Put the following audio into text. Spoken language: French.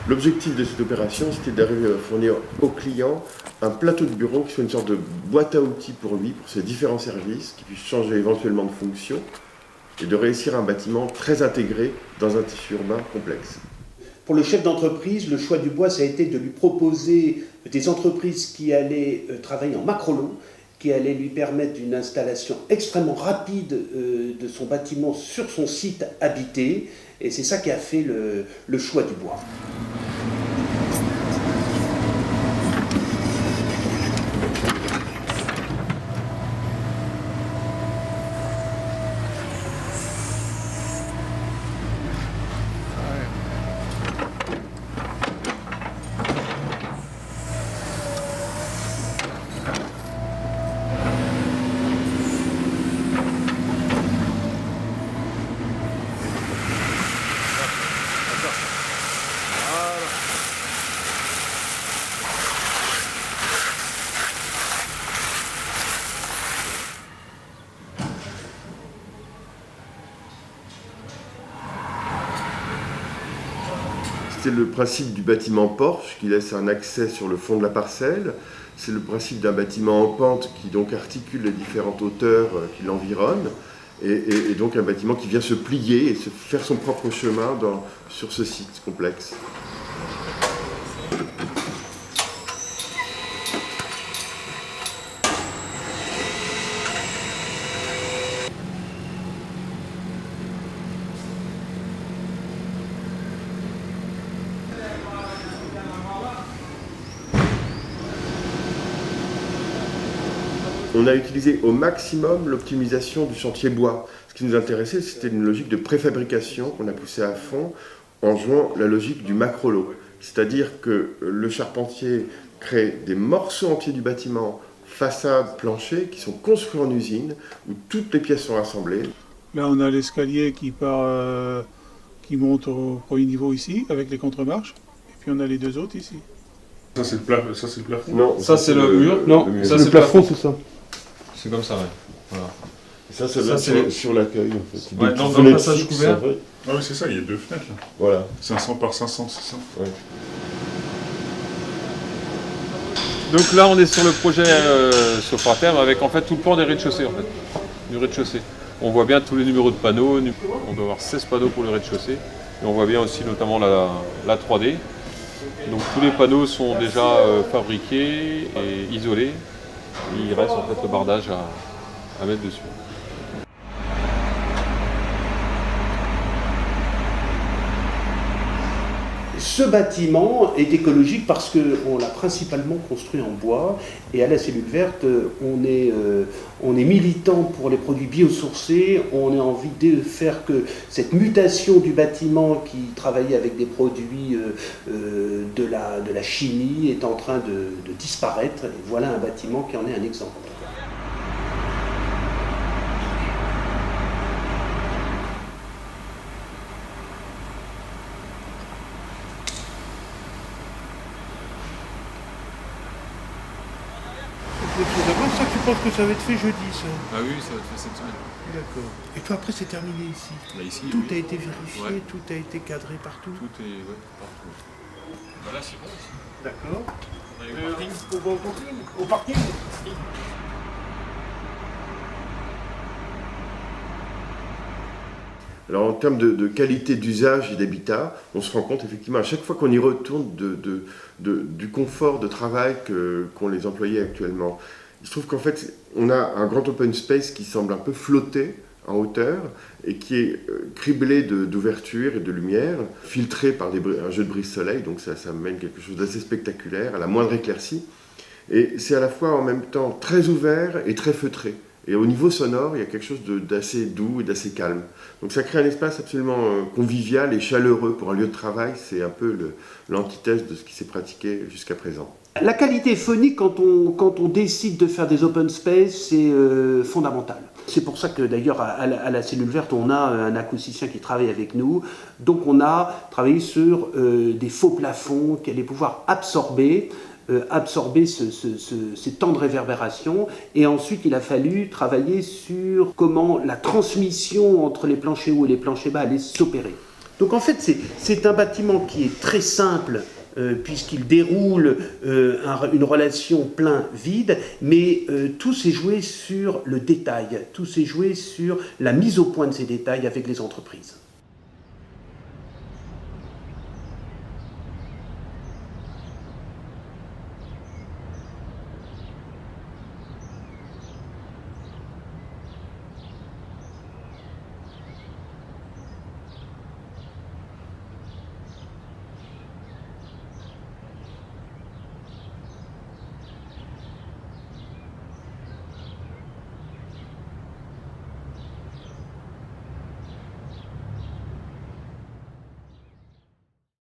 L'objectif de cette opération, c'était d'arriver à fournir au client un plateau de bureau qui soit une sorte de boîte à outils pour lui, pour ses différents services, qui puisse changer éventuellement de fonction, et de réussir un bâtiment très intégré dans un tissu urbain complexe. Pour le chef d'entreprise, le choix du bois, ça a été de lui proposer des entreprises qui allaient travailler en macrolot, qui allaient lui permettre une installation extrêmement rapide de son bâtiment sur son site habité. Et c'est ça qui a fait le choix du bois. C'est le principe du bâtiment porche qui laisse un accès sur le fond de la parcelle. C'est le principe d'un bâtiment en pente qui donc articule les différentes hauteurs qui l'environnent. Et donc un bâtiment qui vient se plier et se faire son propre chemin sur ce site complexe. On a utilisé au maximum l'optimisation du chantier bois. Ce qui nous intéressait, c'était une logique de préfabrication qu'on a poussée à fond en jouant la logique du macrolot. C'est-à-dire que le charpentier crée des morceaux entiers du bâtiment, façade, plancher, qui sont construits en usine, où toutes les pièces sont assemblées. Là, on a l'escalier qui monte au premier niveau ici, avec les contre-marches. Et puis on a les deux autres ici. Ça, c'est le plafond. Non, ça c'est le mur. Non, ça c'est le plafond, c'est ça. C'est comme ça, ouais. Voilà. Ça c'est sur l'accueil en fait. Ouais, dans le passage couvert. Ah oui, c'est ça, il y a deux fenêtres là. Voilà. 500 par 500, c'est ça. Ouais. Donc là, on est sur le projet Sofraterme avec en fait tout le plan des rez-de-chaussée en fait, du rez-de-chaussée. On voit bien tous les numéros de panneaux. On doit avoir 16 panneaux pour le rez-de-chaussée. Et on voit bien aussi notamment la 3D. Donc tous les panneaux sont déjà fabriqués et isolés. Il reste en fait le bardage à mettre dessus. Ce bâtiment est écologique parce qu'on l'a principalement construit en bois, et à la cellule verte, on est militant pour les produits biosourcés. On a envie de faire que cette mutation du bâtiment qui travaillait avec des produits de la chimie est en train de disparaître, et voilà un bâtiment qui en est un exemple. D'abord, ça, tu penses que ça va être fait jeudi, ça? Ah oui, ça va être fait cette semaine. D'accord. Et puis après, c'est terminé ici. Là, ici, Tout oui. a été vérifié, Ouais. tout a été cadré partout. Tout est partout. Bah là, c'est bon ici. D'accord. On arrive Au parking. Alors en termes de qualité d'usage et d'habitat, on se rend compte effectivement à chaque fois qu'on y retourne du confort de travail qu'ont les employés actuellement. Il se trouve qu'en fait on a un grand open space qui semble un peu flotter en hauteur et qui est criblé d'ouvertures et de lumière, filtré par un jeu de brise-soleil, donc ça mène quelque chose d'assez spectaculaire, à la moindre éclaircie. Et c'est à la fois en même temps très ouvert et très feutré. Et au niveau sonore, il y a quelque chose d'assez doux et d'assez calme. Donc ça crée un espace absolument convivial et chaleureux pour un lieu de travail. C'est un peu l'antithèse de ce qui s'est pratiqué jusqu'à présent. La qualité phonique, quand on décide de faire des open space, c'est fondamental. C'est pour ça que d'ailleurs à la cellule verte, on a un acousticien qui travaille avec nous. Donc on a travaillé sur des faux plafonds qui allaient pouvoir absorber ces temps de réverbération, et ensuite il a fallu travailler sur comment la transmission entre les planchers hauts et les planchers bas allait s'opérer. Donc en fait, c'est un bâtiment qui est très simple, puisqu'il déroule une relation plein-vide, mais tout s'est joué sur le détail, tout s'est joué sur la mise au point de ces détails avec les entreprises.